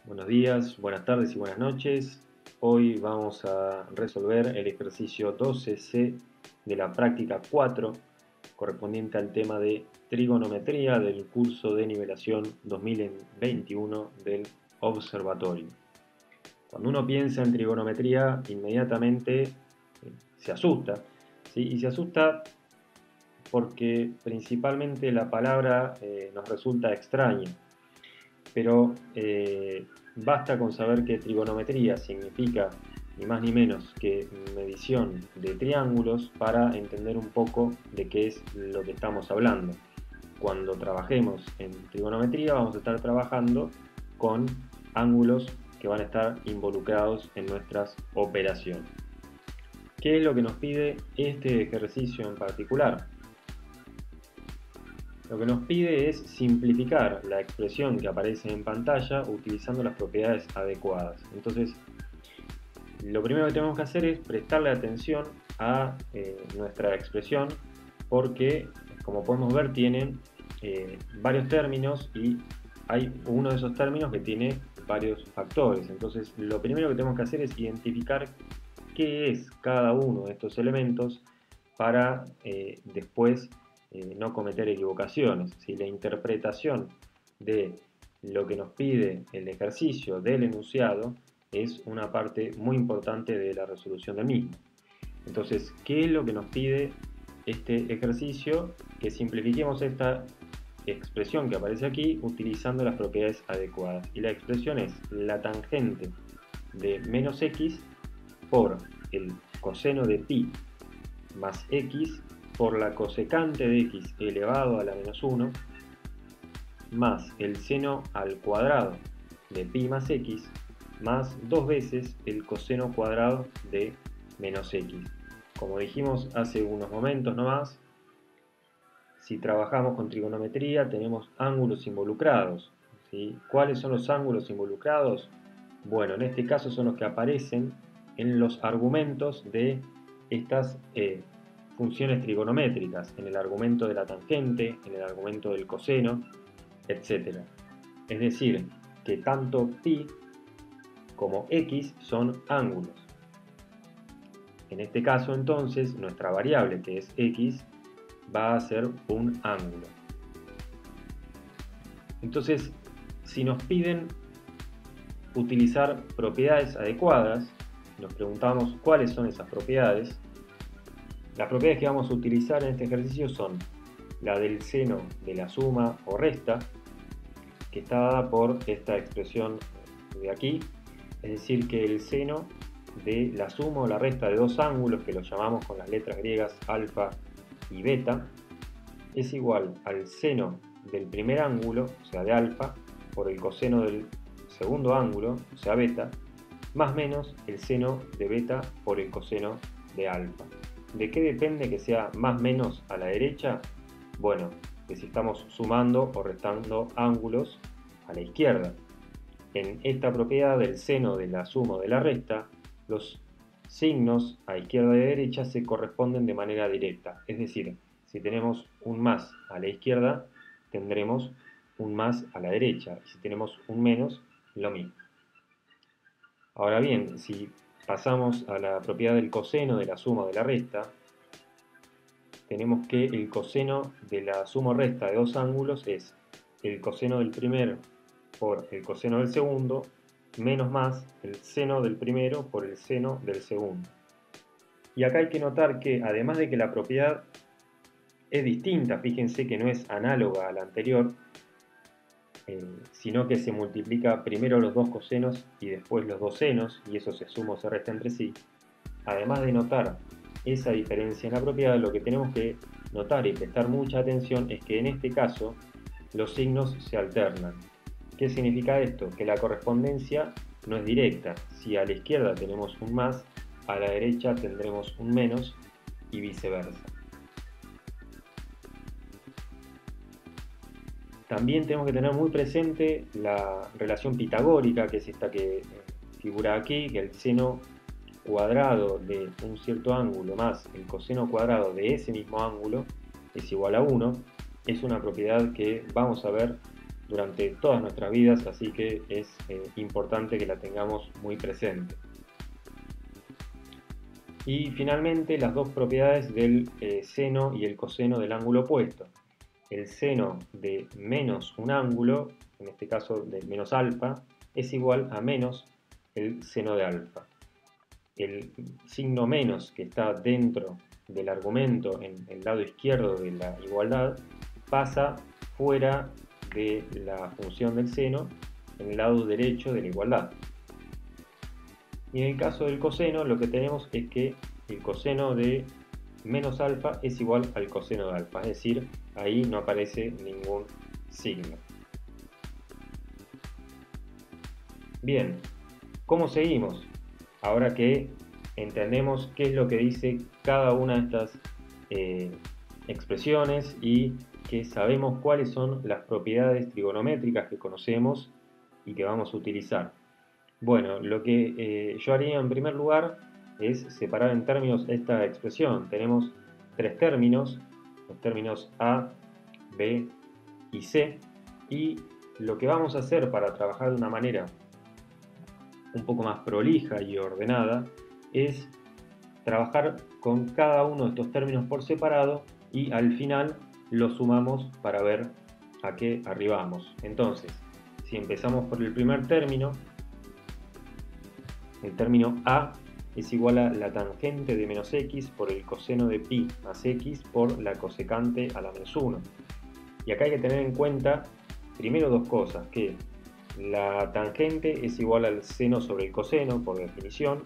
Buenos días, buenas tardes y buenas noches. Hoy vamos a resolver el ejercicio 12C de la práctica 4, correspondiente al tema de trigonometría del curso de nivelación 2021 del observatorio. Cuando uno piensa en trigonometría, inmediatamente se asusta, ¿sí? Y se asusta porque principalmente la palabra nos resulta extraña. Pero basta con saber que trigonometría significa ni más ni menos que medición de triángulos para entender un poco de qué es lo que estamos hablando. Cuando trabajemos en trigonometría vamos a estar trabajando con ángulos que van a estar involucrados en nuestras operaciones. ¿Qué es lo que nos pide este ejercicio en particular? Lo que nos pide es simplificar la expresión que aparece en pantalla utilizando las propiedades adecuadas. Entonces, lo primero que tenemos que hacer es prestarle atención a nuestra expresión porque, como podemos ver, tienen varios términos y hay uno de esos términos que tiene varios factores. Entonces, lo primero que tenemos que hacer es identificar qué es cada uno de estos elementos para después no cometer equivocaciones. Si la interpretación de lo que nos pide el ejercicio del enunciado es una parte muy importante de la resolución del mismo. Entonces, ¿qué es lo que nos pide este ejercicio? Que simplifiquemos esta expresión que aparece aquí utilizando las propiedades adecuadas. Y la expresión es la tangente de menos x por el coseno de pi más x por la cosecante de x elevado a la menos 1 más el seno al cuadrado de pi más x más 2 veces el coseno cuadrado de menos x. Como dijimos hace unos momentos nomás, si trabajamos con trigonometría tenemos ángulos involucrados, ¿sí? ¿Cuáles son los ángulos involucrados? Bueno, en este caso son los que aparecen en los argumentos de estas funciones trigonométricas, en el argumento de la tangente, en el argumento del coseno, etc. Es decir, que tanto pi como x son ángulos. En este caso, entonces, nuestra variable, que es x, va a ser un ángulo. Entonces, si nos piden utilizar propiedades adecuadas, nos preguntamos cuáles son esas propiedades. Las propiedades que vamos a utilizar en este ejercicio son la del seno de la suma o resta, que está dada por esta expresión de aquí, es decir, que el seno de la suma o la resta de dos ángulos, que los llamamos con las letras griegas alfa y beta, es igual al seno del primer ángulo, o sea de alfa, por el coseno del segundo ángulo, o sea beta, más menos el seno de beta por el coseno de alfa. ¿De qué depende que sea más menos a la derecha? Bueno, que si estamos sumando o restando ángulos a la izquierda. En esta propiedad del seno de la suma o de la resta, los signos a izquierda y a derecha se corresponden de manera directa. Es decir, si tenemos un más a la izquierda, tendremos un más a la derecha. Y si tenemos un menos, lo mismo. Ahora bien, si pasamos a la propiedad del coseno de la suma o de la resta, tenemos que el coseno de la suma o resta de dos ángulos es el coseno del primero por el coseno del segundo, menos más el seno del primero por el seno del segundo. Y acá hay que notar que además de que la propiedad es distinta, fíjense que no es análoga a la anterior, sino que se multiplica primero los dos cosenos y después los dos senos, y eso se suma o se resta entre sí. Además de notar esa diferencia en la propiedad, lo que tenemos que notar y prestar mucha atención es que en este caso los signos se alternan. ¿Qué significa esto? Que la correspondencia no es directa. Si a la izquierda tenemos un más, a la derecha tendremos un menos y viceversa. También tenemos que tener muy presente la relación pitagórica, que es esta que figura aquí, que el seno cuadrado de un cierto ángulo más el coseno cuadrado de ese mismo ángulo es igual a 1. Es una propiedad que vamos a ver durante todas nuestras vidas, así que es importante que la tengamos muy presente. Y finalmente las dos propiedades del seno y el coseno del ángulo opuesto. El seno de menos un ángulo, en este caso de menos alfa, es igual a menos el seno de alfa. El signo menos que está dentro del argumento en el lado izquierdo de la igualdad pasa fuera de la función del seno en el lado derecho de la igualdad. Y en el caso del coseno lo que tenemos es que el coseno de menos alfa es igual al coseno de alfa, es decir, ahí no aparece ningún signo. Bien, ¿cómo seguimos? Ahora que entendemos qué es lo que dice cada una de estas expresiones y que sabemos cuáles son las propiedades trigonométricas que conocemos y que vamos a utilizar. Bueno, lo que yo haría en primer lugar es separar en términos esta expresión. Tenemos tres términos, los términos A, B y C, y lo que vamos a hacer para trabajar de una manera un poco más prolija y ordenada es trabajar con cada uno de estos términos por separado y al final los sumamos para ver a qué arribamos. Entonces, si empezamos por el primer término, el término A es igual a la tangente de menos x por el coseno de pi más x por la cosecante a la menos 1. Y acá hay que tener en cuenta primero dos cosas, que la tangente es igual al seno sobre el coseno por definición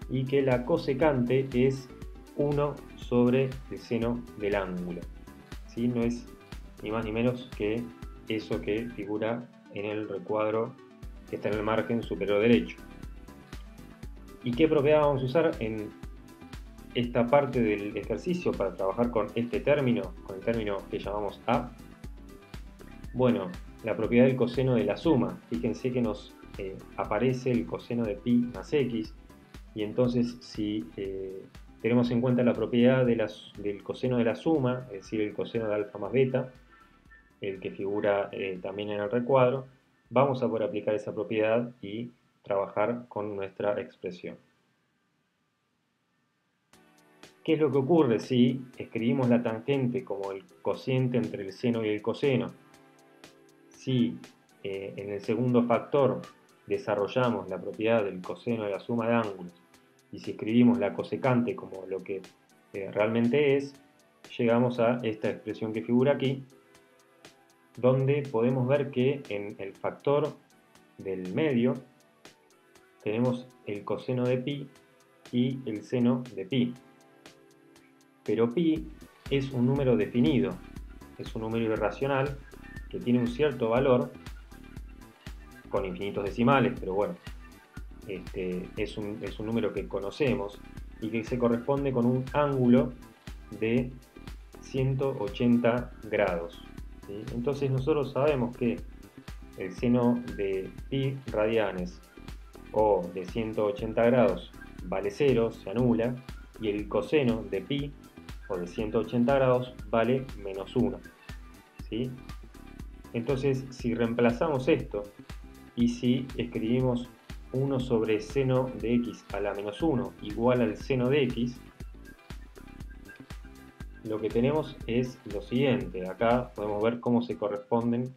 y que la cosecante es 1 sobre el seno del ángulo. ¿Sí? No es ni más ni menos que eso que figura en el recuadro que está en el margen superior derecho. ¿Y qué propiedad vamos a usar en esta parte del ejercicio para trabajar con este término, con el término que llamamos A? Bueno, la propiedad del coseno de la suma. Fíjense que nos aparece el coseno de pi más x, y entonces si tenemos en cuenta la propiedad del coseno de la suma, es decir, el coseno de alfa más beta, el que figura también en el recuadro, vamos a poder aplicar esa propiedad y trabajar con nuestra expresión. ¿Qué es lo que ocurre si escribimos la tangente como el cociente entre el seno y el coseno? Si en el segundo factor desarrollamos la propiedad del coseno de la suma de ángulos y si escribimos la cosecante como lo que realmente es, llegamos a esta expresión que figura aquí, donde podemos ver que en el factor del medio tenemos el coseno de pi y el seno de pi. Pero pi es un número definido, es un número irracional que tiene un cierto valor con infinitos decimales, pero bueno, es un número que conocemos y que se corresponde con un ángulo de 180 grados. ¿Sí? Entonces nosotros sabemos que el seno de pi radianes o de 180 grados vale 0, se anula, y el coseno de pi o de 180 grados vale menos 1. ¿Sí? Entonces, si reemplazamos esto y si escribimos 1 sobre seno de x a la menos 1 igual al seno de x, lo que tenemos es lo siguiente. Acá podemos ver cómo se corresponden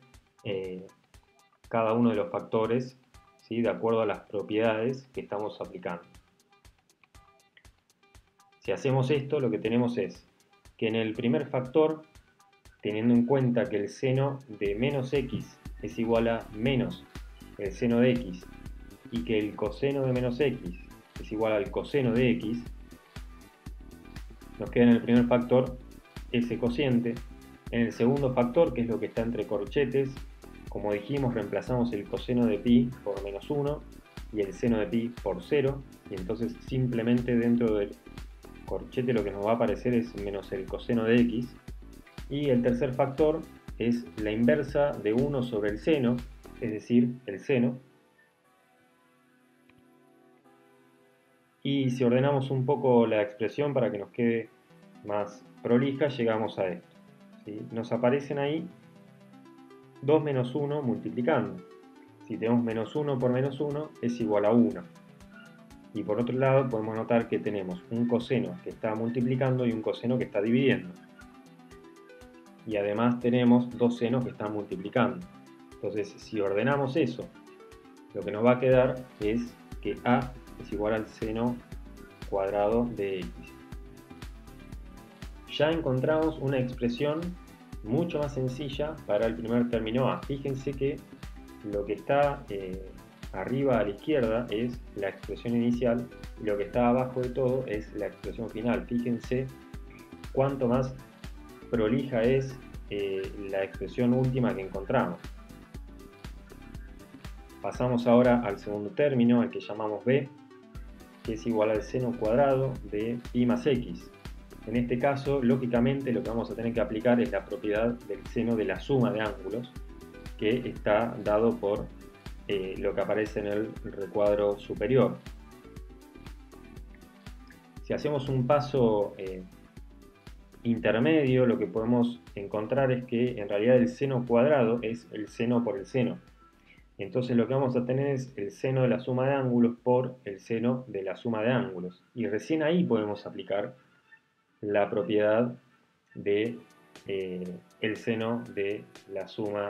cada uno de los factores, ¿sí? De acuerdo a las propiedades que estamos aplicando. Si hacemos esto, lo que tenemos es que en el primer factor, teniendo en cuenta que el seno de menos x es igual a menos el seno de x y que el coseno de menos x es igual al coseno de x, nos queda en el primer factor ese cociente. En el segundo factor, que es lo que está entre corchetes, como dijimos, reemplazamos el coseno de pi por menos 1 y el seno de pi por 0, y entonces simplemente dentro del corchete lo que nos va a aparecer es menos el coseno de x. Y el tercer factor es la inversa de 1 sobre el seno, es decir, el seno. Y si ordenamos un poco la expresión para que nos quede más prolija, llegamos a esto. ¿Sí? Nos aparecen ahí 2 menos 1 multiplicando. Si tenemos menos 1 por menos 1 es igual a 1. Y por otro lado podemos notar que tenemos un coseno que está multiplicando y un coseno que está dividiendo. Y además tenemos dos senos que están multiplicando. Entonces, si ordenamos eso, lo que nos va a quedar es que A es igual al seno cuadrado de X. Ya encontramos una expresión mucho más sencilla para el primer término A. Fíjense que lo que está arriba a la izquierda es la expresión inicial y lo que está abajo de todo es la expresión final. Fíjense cuánto más prolija es la expresión última que encontramos. Pasamos ahora al segundo término, al que llamamos B, que es igual al seno cuadrado de pi más x. En este caso, lógicamente, lo que vamos a tener que aplicar es la propiedad del seno de la suma de ángulos, que está dado por lo que aparece en el recuadro superior. Si hacemos un paso intermedio, lo que podemos encontrar es que en realidad el seno cuadrado es el seno por el seno. Entonces lo que vamos a tener es el seno de la suma de ángulos por el seno de la suma de ángulos. Y recién ahí podemos aplicar la propiedad de el seno de la suma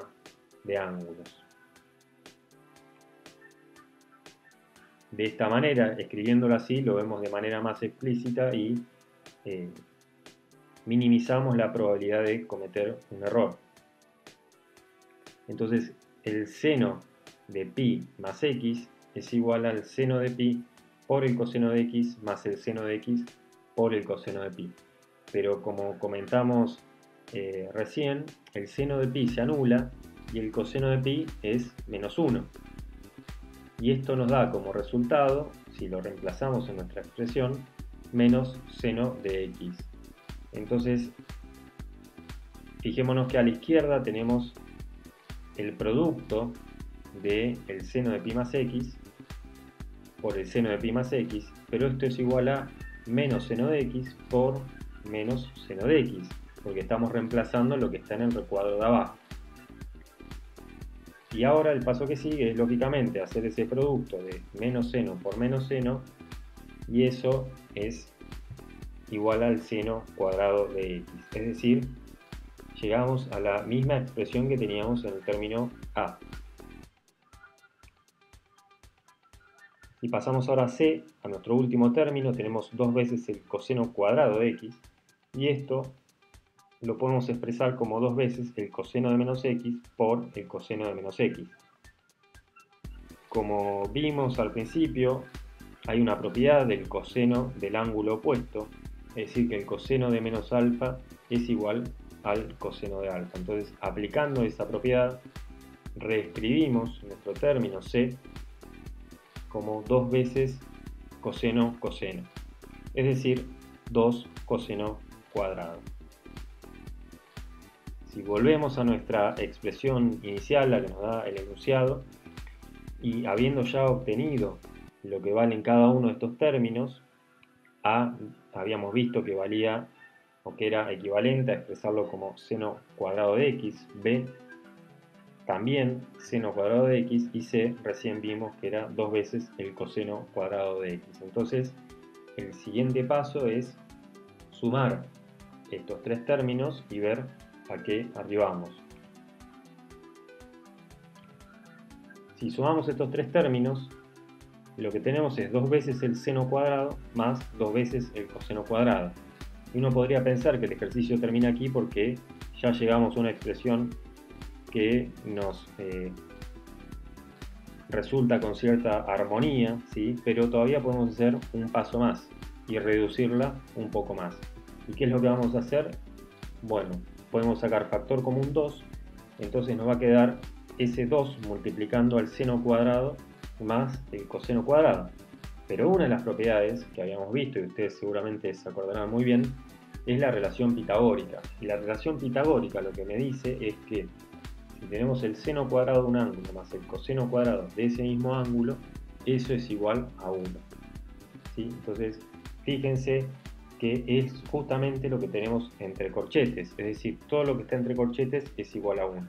de ángulos. De esta manera, escribiéndolo así, lo vemos de manera más explícita y minimizamos la probabilidad de cometer un error. Entonces, el seno de pi más x es igual al seno de pi por el coseno de x más el seno de x por el coseno de pi. Pero como comentamos recién, el seno de pi se anula y el coseno de pi es menos 1. Y esto nos da como resultado, si lo reemplazamos en nuestra expresión, menos seno de x. Entonces, fijémonos que a la izquierda tenemos el producto del seno de pi más x por el seno de pi más x, pero esto es igual a menos seno de x por menos seno de x, porque estamos reemplazando lo que está en el recuadro de abajo. Y ahora el paso que sigue es lógicamente hacer ese producto de menos seno por menos seno, y eso es igual al seno cuadrado de x. Es decir, llegamos a la misma expresión que teníamos en el término A. Y pasamos ahora a C, a nuestro último término, tenemos dos veces el coseno cuadrado de x, y esto lo podemos expresar como dos veces el coseno de menos x por el coseno de menos x. Como vimos al principio, hay una propiedad del coseno del ángulo opuesto, es decir, que el coseno de menos alfa es igual al coseno de alfa. Entonces, aplicando esa propiedad, reescribimos nuestro término C como dos veces coseno coseno, es decir, 2 coseno cuadrado. Si volvemos a nuestra expresión inicial, la que nos da el enunciado, y habiendo ya obtenido lo que valen cada uno de estos términos, A habíamos visto que valía o que era equivalente a expresarlo como seno cuadrado de x, B también seno cuadrado de x y C recién vimos que era dos veces el coseno cuadrado de x. Entonces el siguiente paso es sumar estos tres términos y ver a qué arribamos. Si sumamos estos tres términos, lo que tenemos es dos veces el seno cuadrado más dos veces el coseno cuadrado. Y uno podría pensar que el ejercicio termina aquí porque ya llegamos a una expresión que nos resulta con cierta armonía, ¿sí? Pero todavía podemos hacer un paso más y reducirla un poco más. ¿Y qué es lo que vamos a hacer? Bueno, podemos sacar factor común 2, entonces nos va a quedar ese 2 multiplicando al seno cuadrado más el coseno cuadrado. Pero una de las propiedades que habíamos visto, y ustedes seguramente se acordarán muy bien, es la relación pitagórica. Y la relación pitagórica lo que me dice es que si tenemos el seno cuadrado de un ángulo más el coseno cuadrado de ese mismo ángulo, eso es igual a 1. ¿Sí? Entonces, fíjense que es justamente lo que tenemos entre corchetes, es decir, todo lo que está entre corchetes es igual a 1.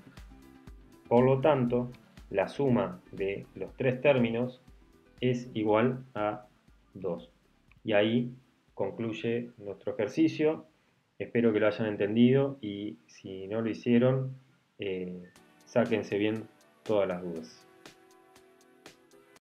Por lo tanto, la suma de los tres términos es igual a 2. Y ahí concluye nuestro ejercicio. Espero que lo hayan entendido y si no lo hicieron, sáquense bien todas las dudas.